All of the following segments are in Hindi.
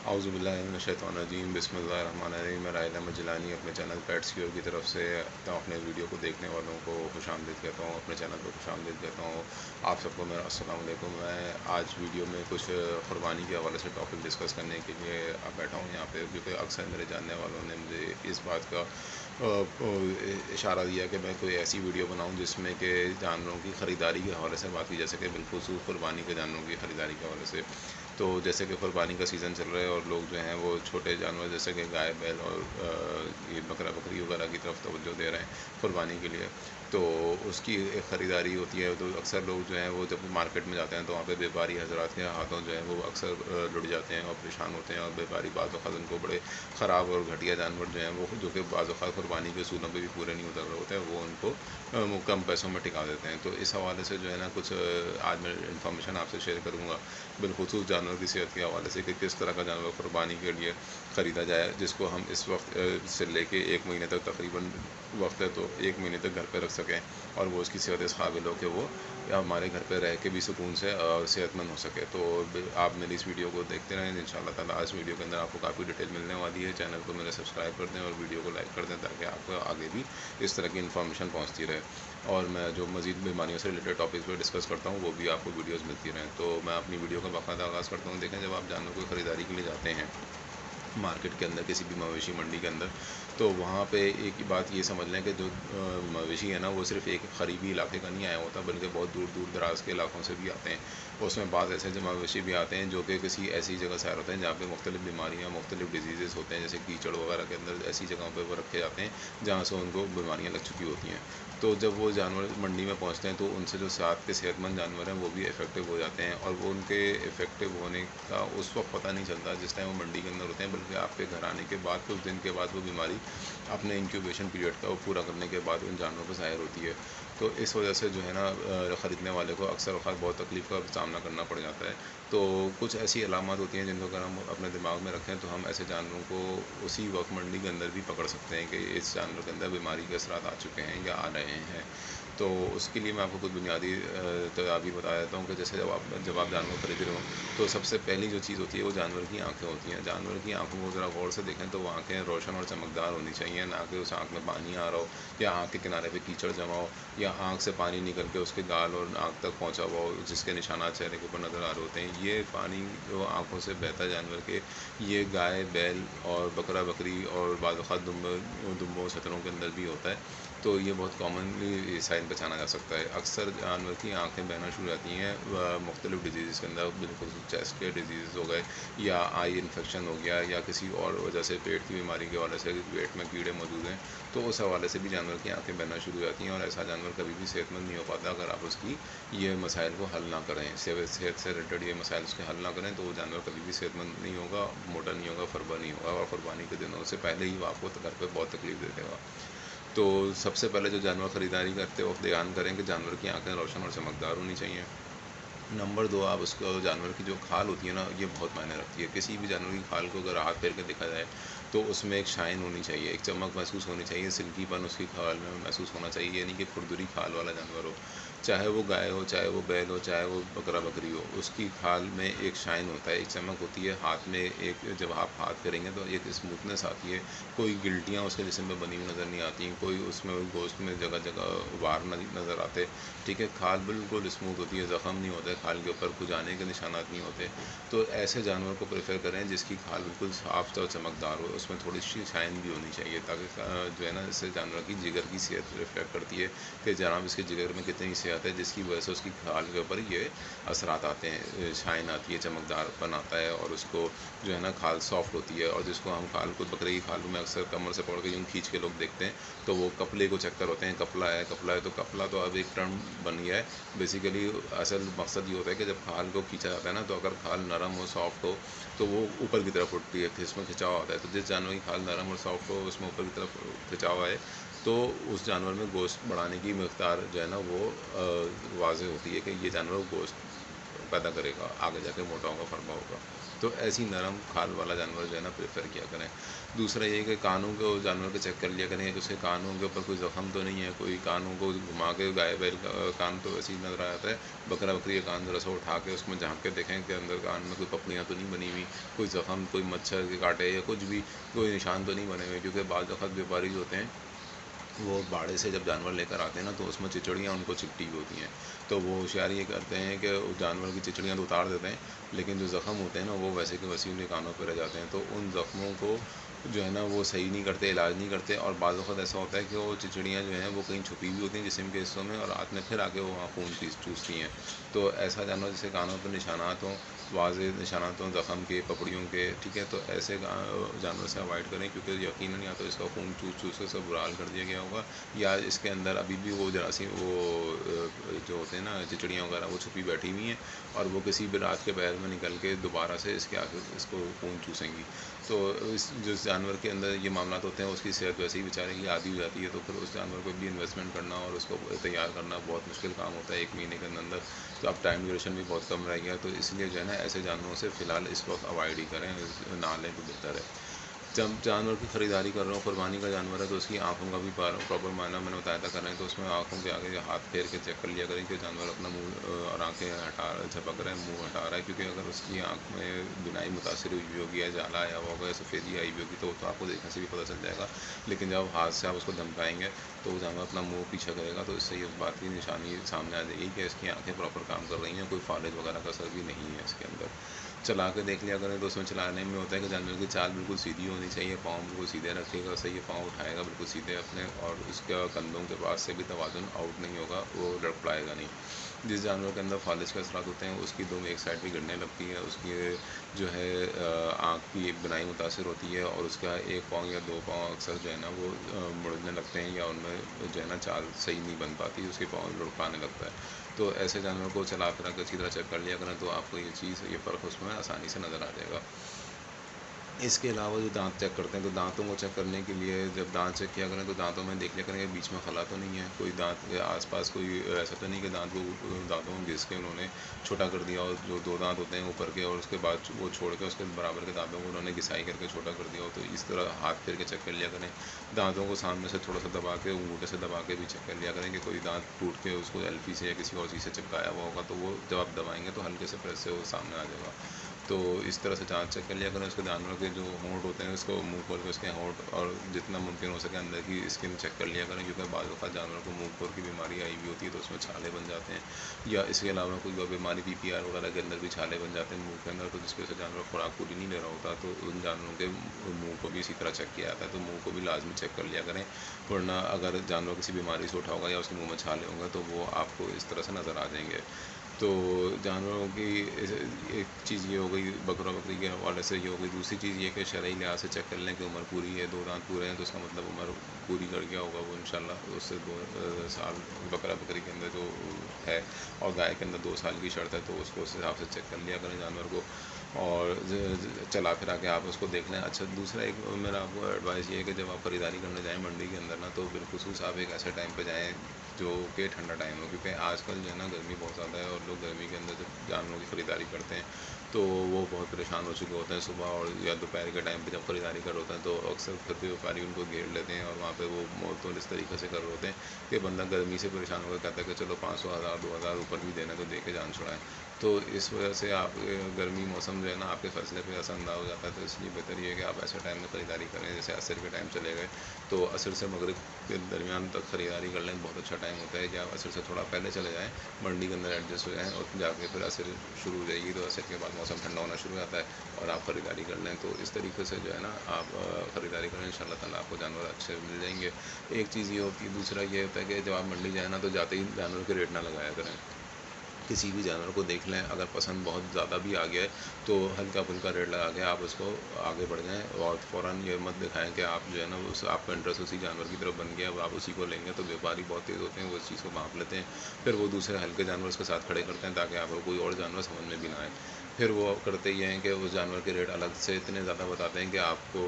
औज़ुबिल्लाहिमिनश्शैतानिर्रजीम बिस्मिल्लाहिर्रहमानिर्रहीम। मैं राहिल अहमद जिलानी अपने चैनल पेट्स क्योर की तरफ से तो अपने वीडियो को देखने वालों को खुशामदीद कहता हूँ, अपने चैनल पर खुशामदीद कहता हूँ। आप सबको मेरा अस्सलाम वालेकुम। मैं आज वीडियो में कुछ क़ुरबानी के हवाले से टॉपिक डिस्कस करने के लिए बैठा हूँ यहाँ पे, क्योंकि अक्सर मेरे जानने वालों ने मुझे इस बात का इशारा दिया कि मैं कोई ऐसी वीडियो बनाऊँ जिसमें कि जानवरों की ख़रीदारी के हवाले से बात की जा सके, बिलखुसूस क़ुरबानी के जानवरों की ख़रीदारी के हवाले से। तो जैसे कि क़ुरबानी का सीज़न चल रहा है और लोग जो हैं वो छोटे जानवर जैसे कि गाय बैल और ये बकरा बकरी वगैरह की तरफ तवज्जो दे रहे हैं क़ुरबानी के लिए। तो उसकी एक ख़रीदारी होती है, तो अक्सर लोग जो हैं वो जब मार्केट में जाते हैं तो वहाँ पे व्यापारी हज़रात के हाथों जो है वो अक्सर लुट जाते हैं और परेशान होते हैं, और व्यापारी बाज़ औक़ात उनको बड़े ख़राब और घटिया जानवर जो हैं वो जो कि बाज़ औक़ात क़ुरबानी के असूलों पे भी पूरे नहीं उतर रहे होते हैं, वो उनको कम पैसों में टिका देते हैं। तो इस हवाले से जो है ना कुछ आज मैं इन्फॉर्मेशन आपसे शेयर करूँगा बिलखुसूस जानवर की सेहत के हवाले से, कि किस तरह का जानवर क़ुरबानी के लिए ख़रीदा जाए, जिसको हम इस वक्त से लेके 1 महीने तक तकरीबन वक्त है, तो 1 महीने तक घर पे रख सकें और वो उसकी सेहत इस काबिल हो कि वो हमारे घर पे रह के भी सुकून से और सेहतमंद हो सके। तो आप मेरी इस वीडियो को देखते रहें, इंशाअल्लाह ताला इस वीडियो के अंदर आपको काफ़ी डिटेल मिलने वाली है। चैनल को मेरे सब्सक्राइब कर दें और वीडियो को लाइक कर दें, ताकि आपको आगे भी इस तरह की इन्फॉर्मेशन पहुँचती रहे, और मैं जो मज़ीद बीमारियों से रिलेटेड टॉपिक्स पर डिस्कस करता हूँ वो भी आपको वीडियोज़ मिलती रहें। तो मैं अपनी वीडियो का बाकायदा आगाज़ करता हूँ। देखें, जब आप जानवर को ख़रीदारी के लिए जाते हैं मार्केट के अंदर, किसी भी मवेशी मंडी के अंदर, तो वहाँ पे एक ही बात ये समझ लें कि जो मवेशी है ना वो सिर्फ़ एक करीबी इलाके का नहीं आया होता, बल्कि बहुत दूर दूर दराज़ के इलाकों से भी आते हैं। उसमें बाद ऐसे जो मवेशी भी आते हैं जो कि किसी ऐसी जगह से आ होते हैं जहाँ पे मुख्तलिफ़ बीमारियाँ, मुख्तलिफ़ डिजीज़ होते हैं, जैसे कीचड़ वगैरह के अंदर ऐसी जगहों पर वो रखे जाते हैं जहाँ से उनको बीमारियाँ लग चुकी होती हैं। तो जब वो जानवर मंडी में पहुँचते हैं तो उनसे जो साथ के सेहतमंद जानवर हैं वो भी इफ़ेक्टिव हो जाते हैं, और वो उनके इफ़ेक्टिव होने का उस वक्त पता नहीं चलता जिस टाइम वो मंडी के अंदर होते हैं, बल्कि आपके घर आने के बाद कुछ दिन के बाद वो बीमारी अपने इंक्यूबेशन पीरियड का वो पूरा करने के बाद उन जानवरों पर ज़ाहिर होती है। तो इस वजह से जो है ना ख़रीदने वाले को अक्सर औक़ात बहुत तकलीफ़ का सामना करना पड़ जाता है। तो कुछ ऐसी अलामत होती हैं जिनको अगर हम अपने दिमाग में रखें तो हम ऐसे जानवरों को उसी वक्त मंडी के अंदर भी पकड़ सकते हैं कि इस जानवर के अंदर बीमारी के असरात आ चुके हैं या आ रहे हैं। तो उसके लिए मैं आपको कुछ बुनियादी तदाबीर बता देता हूँ कि जैसे जब आप जानवर खरीद रहे हो तो सबसे पहली जो चीज़ होती है वो जानवर की आँखें होती हैं। जानवर की आँखों को ज़रा गौर से देखें तो वो आँखें रोशन और चमकदार होनी चाहिए, ना कि उस आँख में पानी आ रहा हो, या आँख के किनारे पे कीचड़ जमा हो, या आँख से पानी निकल के उसके गाल और आँख तक पहुँचा हुआ हो, जिसके निशानात चेहरे के ऊपर नज़र आ रहे होते हैं। ये पानी जो आँखों से बहता है जानवर के, ये गाय बैल और बकरा बकरी और बाज़ औक़ात दुम्बों छतरों के अंदर भी होता है। तो ये बहुत कॉमनली साइन पहचाना जा सकता है। अक्सर जानवर की आँखें बहना शुरू हो जाती हैं मुख्तलिफ़ डिजीज़ के अंदर, बिल्कुल चेस्ट के डिजीज़ हो गए, या आई इन्फेक्शन हो गया, या किसी और वजह से पेट की बीमारी के हवाले से पेट में कीड़े मौजूद हैं, तो उस हवाले से भी जानवर की आँखें बहना शुरू हो जाती हैं, और ऐसा जानवर कभी भी सेहतमंद नहीं हो पाता अगर आप उसकी ये मसाइल को हल ना करें। सेहत से रिलेटेड ये मसाइल उसके हल ना करें तो वो जानवर कभी भी सेहतमंद नहीं होगा, मोटा नहीं होगा, फरबा नहीं होगा, और क़ुरबानी के दिनों से पहले ही वो आपको घर पर बहुत तकलीफ़ दे देगा। तो सबसे पहले जो जानवर ख़रीदारी करते वक्त ध्यान करें कि जानवर की आँखें रोशन और चमकदार होनी चाहिए। नंबर 2, आप उसको जानवर की जो खाल होती है ना, ये बहुत मायने रखती है। किसी भी जानवर की खाल को अगर हाथ फेर के देखा जाए तो उसमें एक शाइन होनी चाहिए, एक चमक महसूस होनी चाहिए, सिल्कीपन उसकी खाल में महसूस होना चाहिए, यानी कि खुरदुरी खाल वाला जानवर हो, चाहे वो गाय हो, चाहे वो बैल हो, चाहे वो बकरा बकरी हो। उसकी खाल में एक शाइन होता है, एक चमक होती है, हाथ में एक जब आप हाथ फेरेंगे तो एक स्मूथनेस आती है, कोई गिल्टियाँ उसके जिस्म पे बनी हुई नज़र नहीं आती, कोई उसमें गोश्त में जगह जगह वार नहीं नज़र आते। ठीक है, खाल बिल्कुल स्मूथ होती है, ज़ख़म नहीं होता है, खाल के ऊपर खुजाने के निशानात नहीं होते। तो ऐसे जानवर को प्रेफर करें जिसकी खाल बिल्कुल साफ़ और चमकदार हो, उसमें थोड़ी सी शाइन भी होनी चाहिए, ताकि जो है ना इससे जानवर की जिगर की सेहत रिफ्लेक्ट करती है कि जनाब इसके जिगर में कितनी सेहत है, जिसकी वजह से उसकी खाल के ऊपर ये असरात आते हैं, शाइन आती है, चमकदारपन आता है, और उसको जो है ना खाल सॉफ्ट होती है। और जिसको हम खाल को बकरे की खाल में अक्सर कमर से पकड़ के यूँ खींच के लोग देखते हैं तो वो कपले को चक्कर होते हैं, कपला है कपला है, तो कपला तो अब एक टर्म बन गया है। बेसिकली असल मकसद ये होता है कि जब खाल को खींचा जाता है ना, तो अगर खाल नरम हो, सॉफ्ट हो, तो वो ऊपर की तरफ उठती है, फिर इसमें खिंचाव आता है। तो जिस जानवर की खाल नरम और सॉफ्ट हो, उसमें ऊपर की तरफ खिंचाव आए, तो उस जानवर में गोश्त बढ़ाने की मिक़दार जो है ना वो वाज़ेह होती है कि ये जानवर गोश्त पैदा करेगा, आगे जाके मोटा होगा, फरमा होगा। तो ऐसी नरम खाल वाला जानवर जो है ना प्रेफर किया करें। दूसरा ये कि कानों को जानवर के चेक कर लिया करें कि उसके कानों के ऊपर कोई ज़ख्म तो नहीं है, कोई कानों को घुमा के गाय बैल का कान तो वैसे ही नज़र आता है, बकरा बकरी का कान ज़रा सा उठा के उसमें झाँक के देखें कि अंदर कान में कोई पपड़ियाँ तो नहीं बनी हुई, कोई ज़ख्म, कोई मच्छर के कांटे या कुछ भी कोई निशान तो नहीं बने हुए। क्योंकि बाज़ वक़्त व्यापारी जो होते हैं वो बाड़े से जब जानवर लेकर आते हैं ना, तो उसमें चिचड़ियाँ उनको चिपटी हुई होती हैं। तो वो होशियारी ये करते हैं कि उस जानवर की चिचड़ियाँ तो उतार देते हैं, लेकिन जो ज़ख़म होते हैं ना वो वैसे के वैसे उनके कानों पर रह जाते हैं। तो उन ज़ख़्मों को जो है ना वो सही नहीं करते, इलाज नहीं करते, और बाज़ वक़्त ऐसा होता है कि वो चिचड़ियाँ जो हैं वो कहीं छुपी हुई होती हैं जिस्म के हिस्सों में, और रात में फिर आके वो वहाँ खून चूसती हैं। तो ऐसा जानवर जिसके कानों पर निशानात हों, वाज़ेह निशानात हों ज़ख़म के, पपड़ियों के, ठीक है, तो ऐसे जानवर से अवॉइड करें, क्योंकि यकीनन या तो इसका खून चूस चूस के सब बुरा हाल कर दिया गया होगा, या इसके अंदर अभी भी वो जरासीम वो जो होते हैं ना चिचड़ियाँ वगैरह वो छुपी बैठी हुई हैं, और वो किसी भी रात के पहर में निकल के दोबारा से इसके आगे इसको खून चूसेंगी। तो इस जिस जानवर के अंदर ये मामला होते हैं उसकी सेहत वैसे ही बेचारे की आदी हो जाती है, तो फिर उस जानवर को भी इन्वेस्टमेंट करना और उसको तैयार करना बहुत मुश्किल काम होता है 1 महीने के अंदर। तो अब टाइम ड्यूरेशन भी बहुत कम रह गया, तो इसलिए जो है ना ऐसे जानवरों से फ़िलहाल इस वक्त अवॉइड ही करें, ना लें तो बेहतर है। जब जानवर की ख़रीदारी कर रहा हूँ, कुरबानी का जानवर है, तो उसकी आँखों का भी प्रॉपर मायना मैंने बताया था करें, तो उसमें आँखों के आगे हाथ फेर के चेक कर लिया करें कि जानवर अपना मुँह और आँखें झपक रहा है, मुँह हटा रहा है, क्योंकि अगर उसकी आँख में बिनाई मुतासिर हुई होगी या जाला आया हुआ होगा या सफ़ेदी आई हुई होगी, तो वो तो आपको देखने से भी पता चल जाएगा। लेकिन जब हाथ से आप उसको धमकाएंगे तो वो जानवर अपना मुँह पीछे करेगा, तो इससे ये बात की निशानी सामने आ जाएगी कि इसकी आँखें प्रॉपर काम कर रही हैं, कोई फालिज वगैरह का असर भी नहीं है इसके अंदर। चला के देख लिया करें, तो उसमें चलाने में होता है कि जानवर की चाल बिल्कुल सीधी होनी चाहिए, पाँव बिल्कुल सीधे रखेगा, सही है, पाँव उठाएगा बिल्कुल सीधे अपने, और उसका कंधों के पास से भी तवाज़ुन आउट नहीं होगा, वो लड़खड़ाएगा नहीं। जिस जानवर के अंदर फालिज के असरात होते हैं उसकी दुम एक साइड भी गिरने लगती है, उसकी जो है आँख की एक बिनाई मुतासिर होती है, और उसका एक पाँव या दो पाँव अक्सर जो है ना वो मुड़ने लगते हैं, या उनमें जो है ना चाल सही नहीं बन पाती, उसके पाँव लुढ़काने लगता है। तो ऐसे जानवर को चला फिरा कर अच्छी तरह चेक कर लिया करें, तो आपको ये चीज़ ये फ़र्क उसमें आसानी से नज़र आ जाएगा। इसके अलावा जो दांत चेक करते हैं, तो दांतों को चेक करने के लिए जब दांत चेक किया करें तो दांतों में देख लिया करें कि बीच में खला तो नहीं है, कोई दांत के आसपास कोई ऐसा तो नहीं कि दांतों को घिस के उन्होंने छोटा कर दिया, और जो दो दांत होते हैं ऊपर के और उसके बाद वो छोड़ के उसके बराबर के दांतों को उन्होंने घिसाई करके छोटा कर दिया हो, तो इस तरह हाथ फेर के चेक कर लिया करें। दांतों को सामने से थोड़ा सा दबा के, अंगूठे से दबा के भी चेक कर लिया करें कि कोई दांत टूट के उसको एल्फी से या किसी और चीज़ से चिपकाया हुआ होगा, तो वो जब आप दबाएंगे तो हल्के से प्रेस से वो सामने आ जाएगा। तो इस तरह से जाँच चेक कर लिया करें। उसके जानवर के जो होंठ होते हैं उसको मुँह खोल के उसके होंठ, और जितना मुमकिन हो सके अंदर की स्किन चेक कर लिया करें, क्योंकि बाज़ वक़्त जानवर को मुँह खोर की बीमारी आई हुई होती है, तो उसमें छाले बन जाते हैं, या इसके अलावा कोई और बीमारी पीपीआर वगैरह के अंदर भी छाले बन जाते हैं मुँह के अंदर, तो जिसकी वजह से जानवर खुराक पूरी नहीं ले रहा होता, तो उन जानवरों के मुँह को भी इसी तरह चेक किया जाता है, तो मुँह को भी लाजमी चेक कर लिया करें। वरना अगर जानवर किसी बीमारी से उठा होगा या उसके मुँह में छाले होंगे, तो वो आपको इस तरह से नज़र आ जाएंगे। तो जानवरों की एक चीज़ ये हो गई, बकरा बकरी के हवाले से ये हो गई। दूसरी चीज़ ये कि शरई लिहाज से चेक कर लें कि उम्र पूरी है, दो दांत पूरे हैं, तो उसका मतलब उम्र पूरी कर गया होगा वो इंशाल्लाह। उससे 2 साल बकरा बकरी के अंदर जो है, और गाय के अंदर 2 साल की शर्त है, तो उसको उस हिसाब से चेक कर लिया करें जानवर को, और चला फिरा के आप उसको देख लें। अच्छा, दूसरा एक मेरा आपको एडवाइस ये है कि जब आप ख़रीदारी करने जाएँ मंडी के अंदर ना, तो बिलख़ुसूस आप एक ऐसे टाइम पे जाएँ जो कि ठंडा टाइम हो, क्योंकि आजकल जो है ना गर्मी बहुत ज़्यादा है, और लोग गर्मी के अंदर जब जानवरों की ख़रीदारी करते हैं तो वो बहुत परेशान हो चुके होते हैं। सुबह और या दोपहर के टाइम पे जब ख़रीदारी कर रहे होते हैं, तो अक्सर फिर भी व्यापारी उनको घेर लेते हैं, और वहाँ पे वो मोल तोल इस तरीके से कर रहे होते हैं कि बंदा गर्मी से परेशान होकर कहता है कि चलो 500 हज़ार 2000 ऊपर भी देना तो दे के जान छुड़ाएं। तो इस वजह से आप गर्मी मौसम जो है ना आपके फ़ैसले पे असरअंदाज हो जाता है। तो इसलिए बेहतर ये है कि आप ऐसे टाइम में ख़रीदारी करें, जैसे असर के टाइम चले गए, तो असर से मगरिब के दरमियान तक ख़रीदारी कर लें, बहुत अच्छा टाइम होता है। कि आप असर से थोड़ा पहले चले जाएँ, मंडी के अंदर एडजस्ट हो जाएँ, और जाके फिर असर शुरू हो जाएगी, तो असर के बाद मौसम ठंडा होना शुरू हो जाता है, और आप ख़रीदारी कर लें। तो इस तरीके से जो है ना आप ख़रीदारी करें, इंशाअल्लाह ताला आपको जानवर अच्छे मिल जाएंगे। एक चीज़ ये होती है, दूसरा ये होता है कि जब आप मंडी जाएँ ना, तो जाते ही जानवर के रेट ना लगाया करें। किसी भी जानवर को देख लें, अगर पसंद बहुत ज़्यादा भी आ गया है, तो हल्का-फुल्का रेट लगा के आप उसको आगे बढ़ जाएँ, और फ़ौरन ये मत दिखाएँ कि आप जो है ना उस आपका इंटरेस्ट उसी जानवर की तरफ बन गया, अब आप उसी को लेंगे। तो व्यापारी बहुत तेज़ होते हैं, वो इस चीज़ को भाँप लेते हैं, फिर वो दूसरे हल्के जानवर उसके साथ खड़े करते हैं, ताकि आपको कोई और जानवर समझ में भी ना आए। फिर वो करते ये हैं कि उस जानवर के रेट अलग से इतने ज़्यादा बताते हैं कि आपको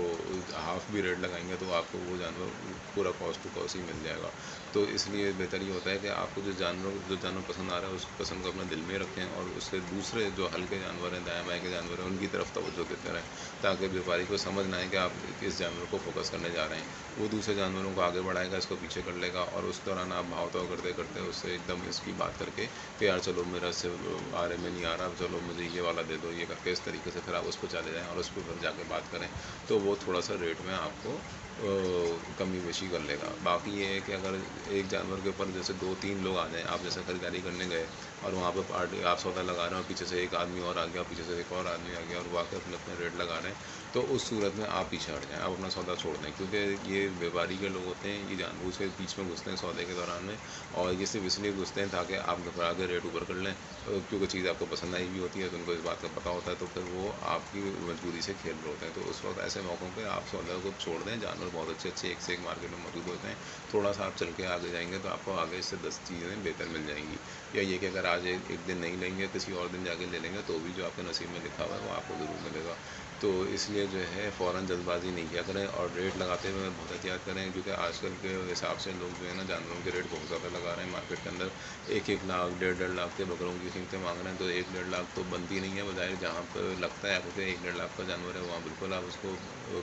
हाफ़ भी रेट लगाएँगे तो आपको वो जानवर पूरा कॉस्ट टू कॉस्ट ही मिल जाएगा। तो तो इसलिए बेहतर ये होता है कि आपको जो जानवर पसंद आ रहा है उस पसंद को अपने दिल में रखें और उससे दूसरे जो हल्के जानवर हैं, दाएँ बाएँ के जानवर हैं, उनकी तरफ तवज्जो देते रहें, ताकि व्यापारी को समझ ना आए कि आप किस जानवर को फोकस करने जा रहे हैं। वो दूसरे जानवरों को आगे बढ़ाएगा, इसको पीछे कर लेगा और उस दौरान आप भाव-ताव करते करते उससे एकदम इसकी बात करके कि यार चलो मेरा इससे बारे में नहीं आ रहा, चलो मुझे ये वाला दे दो, ये करके इस तरीके से फिर आप उस पर चले जाएँ और उस पर फिर जाके बात करें, तो वो थोड़ा-सा रेट में आपको कमी बेशी कर लेगा। बाकी ये है कि अगर एक जानवर के ऊपर जैसे 2-3 लोग आ जाएँ, आप जैसे खरीदारी करने गए और वहाँ पे पार्टी आप सौदा लगा रहे हैं और पीछे से एक आदमी और आ गया, पीछे से एक और आदमी आ गया और वो आके अपने-अपने रेट लगा रहे हैं, तो उस सूरत में आप पीछे हट जाएँ, आप अपना सौदा छोड़ दें, क्योंकि ये व्यापारी के लोग होते हैं, ये जानबूझ के बीच में घुसते हैं सौदे के दौरान में और ये सिर्फ़ इसलिए घुसते हैं ताकि आप घबरा के रेट ऊपर कर लें, क्योंकि चीज़ आपको पसंद आई भी होती है, तो उनको इस बात का पता होता है, तो फिर वो आपकी मजबूरी से खेल रहे होते हैं। तो उस वक़्त ऐसे मौकों पे आप सौदा को छोड़ दें, जानवर बहुत अच्छे-अच्छे एक से एक मार्केट में मौजूद होते हैं। थोड़ा-सा आप चल के आगे जाएँगे तो आपको आगे इससे 10 चीज़ें बेहतर मिल जाएँगी। या ये कि अगर आज एक दिन नहीं लेंगे, किसी और दिन जाके ले लेंगे, तो भी जो आपके नसीब में लिखा हुआ है वो आपको ज़रूर मिलेगा। तो इसलिए जो है फ़ौरन जल्दबाज़ी नहीं किया करें और रेट लगाते हुए बहुत एहतियात करें, क्योंकि आजकल के हिसाब से लोग जो है ना जानवरों के रेट बहुत ज़्यादा लगा रहे हैं मार्केट के अंदर। 1-1 लाख, डेढ़-डेढ़ लाख के बकरों की कीमतें माँग रहे हैं, तो 1 डेढ़ लाख तो बनती नहीं है। बजाय जहाँ पे लगता है आपको कि 1 डेढ़ लाख का जानवर है, वहाँ बिल्कुल आप उसको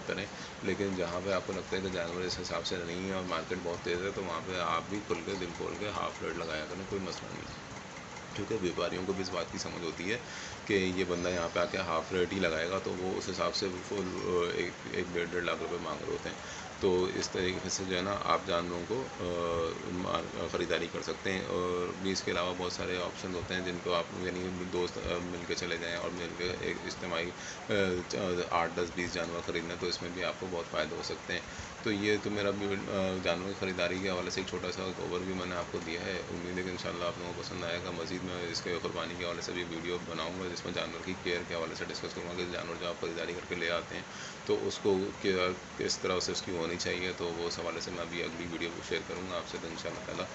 करें। लेकिन जहाँ पे आपको लगता है कि जानवर इस हिसाब से नहीं है और मार्केट बहुत तेज़ है, तो वहाँ पे आप भी खुल के, दिल खोल के हाफ़ रेट लगाया करें, कोई मसला नहीं है। क्योंकि व्यापारियों को भी इस बात की समझ होती है कि ये बंदा यहाँ पे आके हाफ़ रेट ही लगाएगा, तो वो उस हिसाब से फुल एक डेढ़ लाख रुपए मांग रहे होते हैं। तो इस तरीके से जो है ना आप जानवरों को ख़रीदारी कर सकते हैं और भी इसके अलावा बहुत सारे ऑप्शन होते हैं जिनको आप यानी दोस्त मिल के चले जाएँ और मिल के एक इज्तिमाई 8, 10, 20 जानवर ख़रीदना, तो इसमें भी आपको बहुत फ़ायदे हो सकते हैं। तो ये तो मेरा भी जानवर की ख़रीदारी के हवाले से एक छोटा-सा ओवरव्यू मैंने आपको दिया है। उम्मीद है कि इंशाल्लाह आप लोगों को पसंद आएगा। मज़ीद मैं इसके कुर्बानी के हवाले से भी वीडियो बनाऊँगा, जिसमें जानवर की केयर के हवाले से डिस्कस करूँगा कि जानवर जो आप खरीदारी करके ले आते हैं, तो उसको क्या किस तरह से उसकी होनी चाहिए, तो वो उस हवाले से मैं अभी अगली वीडियो को शेयर करूँगा आपसे। तो इंशाअल्लाह ताला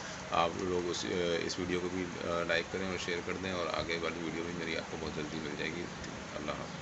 आप लोग इस वीडियो को भी लाइक करें और शेयर कर दें और आगे वाली वीडियो भी मेरी आपको बहुत जल्दी मिल जाएगी। अल्लाह हाफ़िज़।